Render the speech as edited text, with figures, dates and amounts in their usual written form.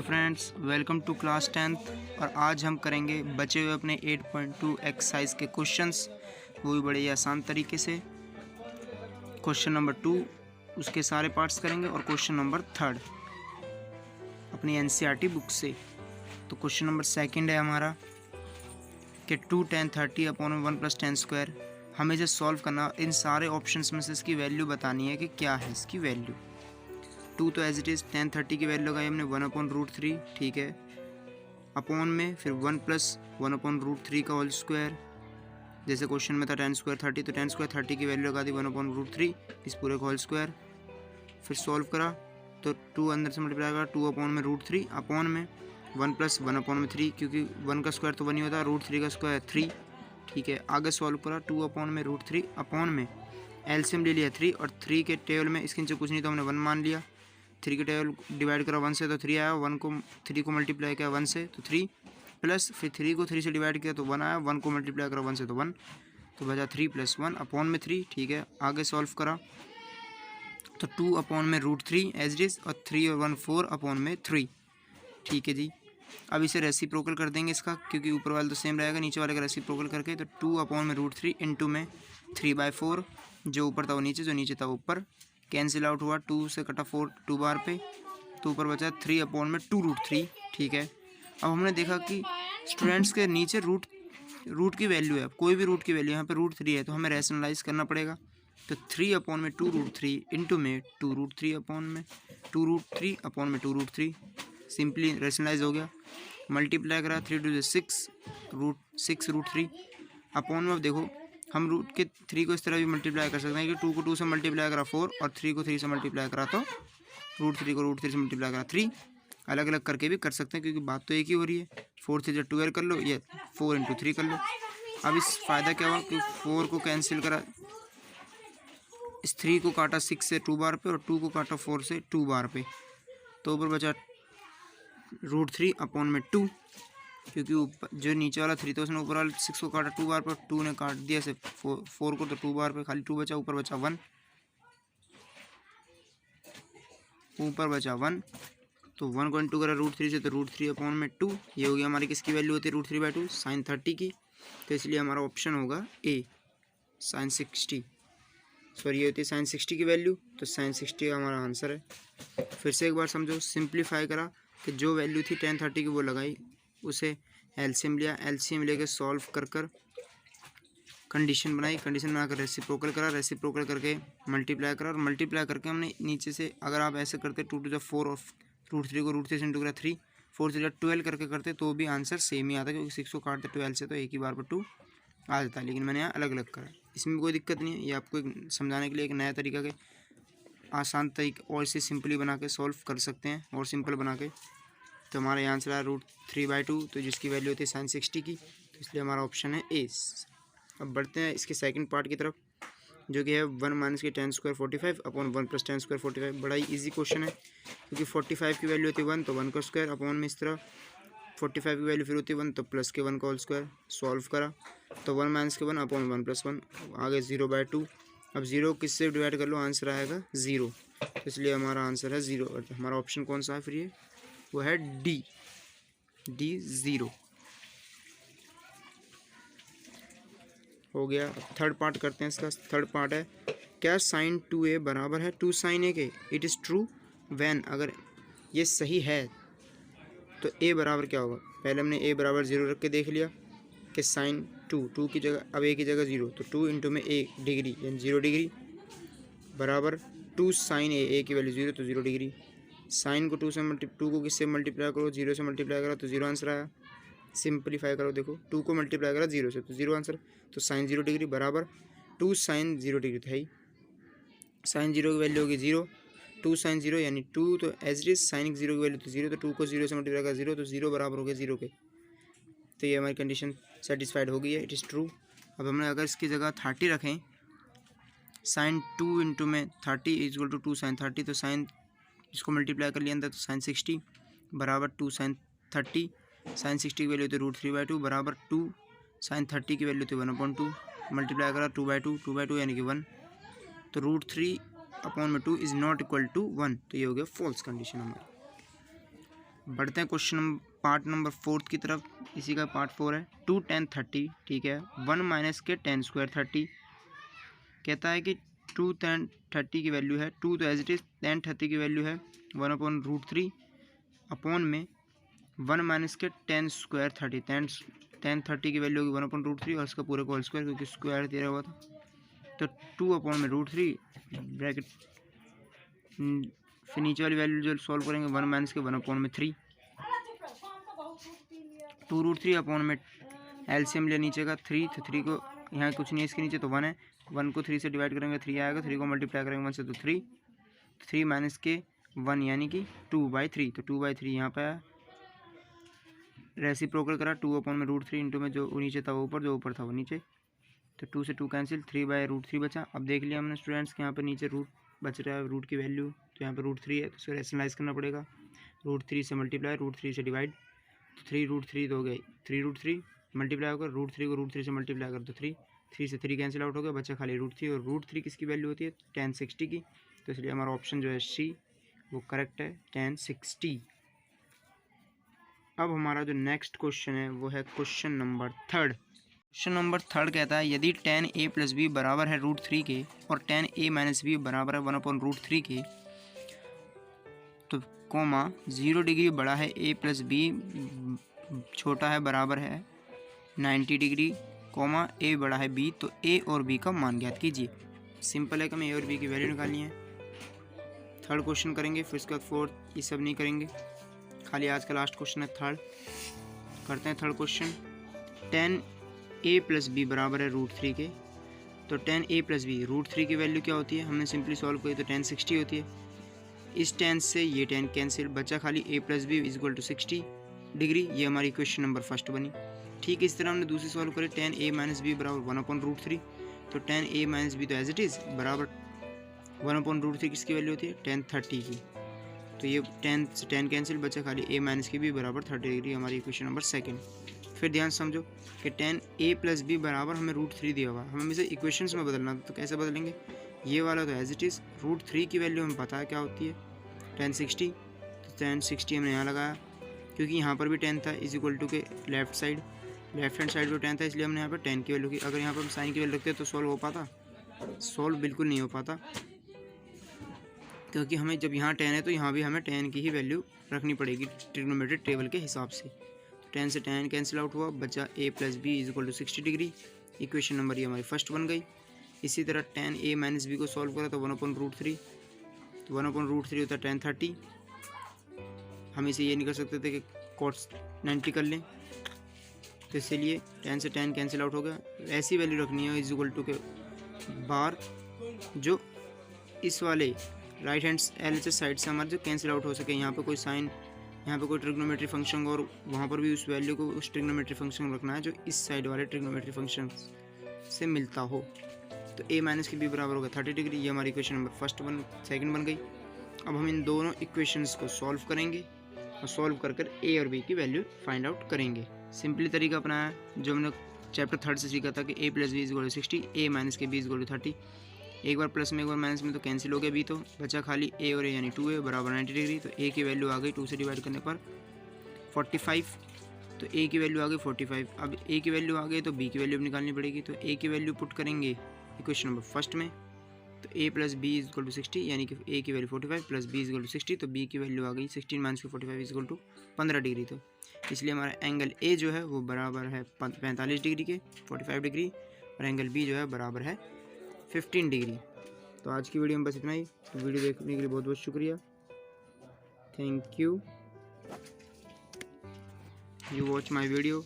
Friends, welcome to class 10th। और आज हम करेंगे बचे हुए अपने 8.2 एक्सरसाइज के क्वेश्चंस, वो भी बड़े ही आसान तरीके से। क्वेश्चन नंबर 2 उसके सारे पार्ट्स करेंगे और क्वेश्चन नंबर 3 अपनी एनसीईआरटी बुक से। तो क्वेश्चन नंबर 2 है हमारा कि 2 10 30 अपॉन 1 + 10 स्क्वायर। हमें जो सॉल्व करना, इन सारे ऑप्शंस में से इसकी वैल्यू बतानी है कि क्या है इसकी वैल्यू। 2 तो एज इट इज़, 10 30 की वैल्यू लगाई हमने 1/√3, ठीक है। अपॉन में फिर 1 + 1/√3 का होल स्क्वायर, जैसे क्वेश्चन में था 10 स्क्वायर 30, तो 10 स्क्वायर 30 की वैल्यू लगा दी 1/√3 इस पूरे का होल स्क्वायर। फिर सॉल्व करा तो 2 अंदर से मल्टीप्लाई करा, 2/√3 अपॉन में 1 + 1/3, क्योंकि 1 का स्क्वायर तो 1 ही होता है, √3 का स्क्वायर 3, ठीक है। आगे सॉल्व करा 2/√3 अपॉन में एलसीएम ले लिया 3, और 3 के टेबल में इसके नीचे कुछ नहीं तो हमने 1 मान लिया। 3 के टेबल डिवाइड करा 1 से तो 3 आया, 3 को मल्टीप्लाई किया 1 से तो 3, प्लस फिर 3 को 3 से डिवाइड किया तो 1 आया, 1 को मल्टीप्लाई करा 1 से तो 1, तो बचा 3 + 1 अपॉन में 3, ठीक है। आगे सॉल्व करा तो 2/√3 एज इट इज़, और 3 और 1 4/3, ठीक है जी। अब इसे रेसिप्रोकल कर देंगे इसका, क्योंकि ऊपर वाला तो सेम रहेगा, नीचे वाले का रेसिप्रोकल करके तो 2/√3 इंटू में 3/4, जो ऊपर था वो नीचे, जो नीचे था वो ऊपर, कैंसिल आउट हुआ, 2 से कटा 4 2 बार पे, तो ऊपर बचा 3/2√3, ठीक है। अब हमने देखा कि स्टूडेंट्स के नीचे रूट की वैल्यू है, कोई भी रूट की वैल्यू, यहाँ पे √3 है, तो हमें रैशनलाइज करना पड़ेगा। तो 3/2√3 इंटू में 2√3/2√3 सिंपली रैशनलाइज हो गया। मल्टीप्लाई करा 3 × 6 √6√3 अपॉन में। अब देखो हम रूट के 3 को इस तरह भी मल्टीप्लाई कर सकते हैं कि 2 को 2 से मल्टीप्लाई करा 4, और 3 को 3 से मल्टीप्लाई करा तो √3 को √3 से मल्टीप्लाई करा 3। अलग अलग करके भी कर सकते हैं, क्योंकि बात तो एक ही हो रही है। 4 3 12 कर लो, ये 4 × 3 कर लो। अब इस फ़ायदा क्या हुआ कि 4 को कैंसिल करा, इस 3 को काटा 6 से 2 बार पे, और 2 को काटा 4 से 2 बार पे, तो ऊपर बचा √3/2, क्योंकि ऊपर जो नीचे वाला 3 तो उसने ऊपर वाला 6 को काटा 2 बार पर, 2 ने काट दिया से 4 को, तो 2 बार पे खाली 2 बचा, ऊपर बचा 1, ऊपर बचा 1, तो 1 को इंटू करा √3 से, तो √3/2, ये हो गया हमारी किसकी वैल्यू होती है √3/2 sin 30 की। तो इसलिए हमारा ऑप्शन होगा ए, sin 60। सॉरी, ये होती है sin 60 की वैल्यू, तो sin 60 हमारा आंसर है। फिर से एक बार समझो, सिंप्लीफाई करा कि जो वैल्यू थी 10 30 की वो लगाई, उसे एलसीएम लिया, एलसीएम लेके सॉल्व कर कंडीशन बनाई, कंडीशन बनाकर रेसिप्रोकल करा, रेसिप्रोकल करके मल्टीप्लाई करा, और मल्टीप्लाई करके हमने नीचे से, अगर आप ऐसे करते 2 × 4 और √3 को √3 से इंटू करा 3, 4 3 12 करके करते तो भी आंसर सेम ही आता, क्योंकि 6 को काटते 12 से तो एक ही बार पर 2 आ जाता है। लेकिन मैंने यहाँ अलग अलग करा, इसमें कोई दिक्कत नहीं है। ये आपको एक समझाने के लिए एक नया तरीका के आसान तरीका, और इसे सिंपली बना के सॉल्व कर सकते हैं, और सिंपल बना के। तो हमारा यहाँ आंसर है √3/2, तो जिसकी वैल्यू होती है sin 60 की, तो इसलिए हमारा ऑप्शन है ए। अब बढ़ते हैं इसके सेकंड पार्ट की तरफ, जो कि है 1 - 10 स्क्वायर 45 अपॉन 1 + 10 स्क्वायर 45। बड़ा ही ईजी क्वेश्चन है, क्योंकि 45 की वैल्यू होती है 1, तो 1 का स्क्वायर अपॉन में इस तरह 45 की वैल्यू फिर होती है 1, तो प्लस के 1 का होल स्क्वायर। सॉल्व करा तो 1 - 1 अपॉन 1 + 1, आगे 0/2। अब 0 किससे डिवाइड कर लो, आंसर आएगा 0, तो इसलिए हमारा आंसर है 0। हमारा ऑप्शन कौन सा है फिर, ये वो है डी 0 हो गया। अब थर्ड पार्ट करते हैं इसका। थर्ड पार्ट है, क्या sin 2a बराबर है 2 sin a के। इट इज़ ट्रू वैन, अगर ये सही है तो a बराबर क्या होगा। पहले हमने a बराबर 0 रख के देख लिया कि sin 2 की जगह, अब a की जगह 0, तो 2 इंटू में a डिग्री यानी 0 डिग्री बराबर 2 sin a की वैल्यू 0, तो 0 डिग्री। साइन को 2 को किससे मल्टीप्लाई करो, 0 से मल्टीप्लाई करो, तो 0 आंसर आया। सिंपलीफाई करो, देखो 2 को मल्टीप्लाई करा 0 से, तो 0 आंसर। तो साइन 0 डिग्री बराबर 2 sin 0 डिग्री, तो है ही। साइन 0 की वैल्यू होगी 0, 2 sin 0 यानी 2, तो एज इट इज साइन 0 की वैल्यू तो 0, तो 2 को 0 से मल्टीप्लाई करा 0, तो 0 बराबर हो गया 0 के। तो ये हमारी कंडीशन सेटिस्फाइड हो गई है, इट इज़ ट्रू। अब हमने अगर इसकी जगह 30 रखें, sin 2 इंटू में 30 = 2 sin 30, तो साइन इसको मल्टीप्लाई कर लिया अंदर, तो sin 60 बराबर 2 sin 30। sin 60 की वैल्यू होती है √3/2 बराबर 2 sin 30 की वैल्यू होती है 1/2, मल्टीप्लाई करा 2/2 यानी कि 1, तो √3/2 इज़ नॉट इक्वल टू 1, तो ये हो गया फॉल्स कंडीशन हमारी। बढ़ते हैं क्वेश्चन पार्ट नंबर 4 की तरफ। इसी का पार्ट 4 है 2 tan 30, ठीक है। 1 माइनस के tan स्क्वायर 30 कहता है कि 2 tan 30 की वैल्यू है 2, तो एज इट इज tan 30 की वैल्यू है 1/√3 अपॉन में 1 माइनस के tan स्क्वायर 30, tan 30 की वैल्यू होगी 1/√3 और इसका पूरे का होल स्क्वायर, क्योंकि स्क्वायर दे रहा हुआ था। तो 2/√3 ब्रैकेट, फिर नीचे वाली वैल्यू जो सॉल्व करेंगे 1 माइनस के 1/3, 2√3 अपॉन में एलसीएम लिया नीचे का 3, तो 3 को यहाँ कुछ नहीं है इसके नीचे, तो 1 है। 1 को 3 से डिवाइड करेंगे 3 आएगा, 3 को मल्टीप्लाई करेंगे 1 से तो 3 माइनस के 1 यानी कि 2/3, तो 2/3 यहाँ पे आया। रेसिप्रोकल करा 2/√3 इंटू में जो नीचे था वो ऊपर, जो ऊपर था वो नीचे, तो 2 से 2 कैंसिल, 3/√3 बचा। अब देख लिया हमने स्टूडेंट्स के यहाँ पे नीचे रूट बच रहा है, रूट की वैल्यू, तो यहाँ पे √3 है, तो उसको रेशनलाइज करना पड़ेगा। √3 से मल्टीप्लाई, √3 से डिवाइड, तो 3√3 तो हो गई 3√3 मल्टीप्लाई होकर √3 को √3 से मल्टीप्लाई कर, तो 3 से 3 कैंसिल आउट हो गया, बचा खाली √3, और √3 किसकी वैल्यू होती है tan 60 की, तो इसलिए हमारा ऑप्शन जो है सी वो करेक्ट है, tan 60। अब हमारा जो नेक्स्ट क्वेश्चन है वो है क्वेश्चन नंबर 3। क्वेश्चन नंबर 3 कहता है यदि tan a + b बराबर है √3 के और tan a - b बराबर है 1/√3 के, तो कोमा 0 डिग्री बड़ा है a + b छोटा है बराबर है 90 डिग्री, कोमा a बड़ा है b, तो a और b का मान ज्ञात कीजिए। सिंपल है कि हमें a और b की वैल्यू निकालनी है। थर्ड क्वेश्चन करेंगे, फिर उसके बाद फोर्थ, ये सब नहीं करेंगे, खाली आज का लास्ट क्वेश्चन है थर्ड। करते हैं third question. tan a + b बराबर है √3 के, तो tan a + b √3 की वैल्यू क्या होती है, हमने सिंपली सॉल्व करी तो tan 60 होती है। इस tan से ये tan कैंसिल, बचा खाली a + b = 60 डिग्री, ये हमारी क्वेश्चन नंबर 1 बनी। ठीक इस तरह हमने दूसरी सॉल्व करी tan a - b बराबर 1/√3, तो tan a - b तो एज इट इज़ बराबर 1/√3 किसकी वैल्यू होती है tan 30 की, तो ये tan से tan कैंसिल, बचा खाली a - b बराबर 30 डिग्री, हमारी इक्वेशन नंबर 2। फिर ध्यान समझो कि tan a + b बराबर हमें √3 दिया हुआ, हमें इसे इक्वेशंस में बदलना, तो कैसे बदलेंगे, ये वाला तो एज इट इज़ √3 की वैल्यू हमें पता है क्या होती है tan 60, तो tan 60 हमने यहाँ लगाया, क्योंकि यहाँ पर भी tan था = के लेफ्ट हैंड साइड पर tan था, इसलिए हमने यहाँ पर tan की वैल्यू की। अगर यहाँ पर हम साइन की वैल्यू रखते तो सॉल्व हो पाता, सॉल्व बिल्कुल नहीं हो पाता, क्योंकि हमें जब यहाँ tan है तो यहाँ भी हमें tan की ही वैल्यू रखनी पड़ेगी ट्रिग्नोमेट्रिक टेबल के हिसाब से। tan से tan कैंसिल आउट हुआ, बचा a + b = 60 degree, equation number ये हमारी 1 बन गई। इसी तरह tan a - b को सॉल्व करा तो 1/√3, तो 1/√3 होता है tan 30। हम इसे ये नहीं कर सकते थे कि cos 90 कर लें, तो इसलिए tan से tan कैंसिल आउट हो गया। ऐसी वैल्यू रखनी है = के बार जो इस वाले राइट हैंड LHS साइड से हमारे जो कैंसिल आउट हो सके, यहाँ पे कोई साइन, यहाँ पे कोई ट्रिग्नोमेट्री फंक्शन, और वहाँ पर भी उस वैल्यू को उस ट्रिग्नोमेट्री फंक्शन रखना है जो इस साइड वाले ट्रिग्नोमेट्री फंक्शन से मिलता हो। तो a - b बराबर होगा 30 डिग्री, ये हमारी इक्वेशन नंबर 2 बन गई। अब हम इन दोनों इक्वेशंस को सॉल्व करेंगे और सॉल्व कर a और b की वैल्यू फाइंड आउट करेंगे। सिंपली तरीका अपनाया जो हमने चैप्टर 3 से सीखा था कि a + b = 60, a - b = 30, एक बार प्लस में एक बार माइनस में, तो कैंसिल हो गया b, तो बचा खाली a और a यानी 2a बराबर 90 डिग्री, तो a की वैल्यू आ गई 2 से डिवाइड करने पर 45, तो a की वैल्यू आ गई 45। अब a की वैल्यू आ गई तो b की वैल्यू निकालनी पड़ेगी, तो a की वैल्यू पुट करेंगे इक्वेशन नंबर 1 में, तो a + b = 60, यानी कि a की वैल्यू 45 प्लस b = 60, तो b की वैल्यू आ गई 16 - 45 = 15 डिग्री, तो इसलिए हमारा एंगल a जो है वो बराबर है 45 डिग्री के 45 डिग्री, और एंगल b जो है बराबर है 15 डिग्री। तो आज की वीडियो में बस इतना ही। तो वीडियो देखने के लिए बहुत बहुत शुक्रिया, thank you watch my video.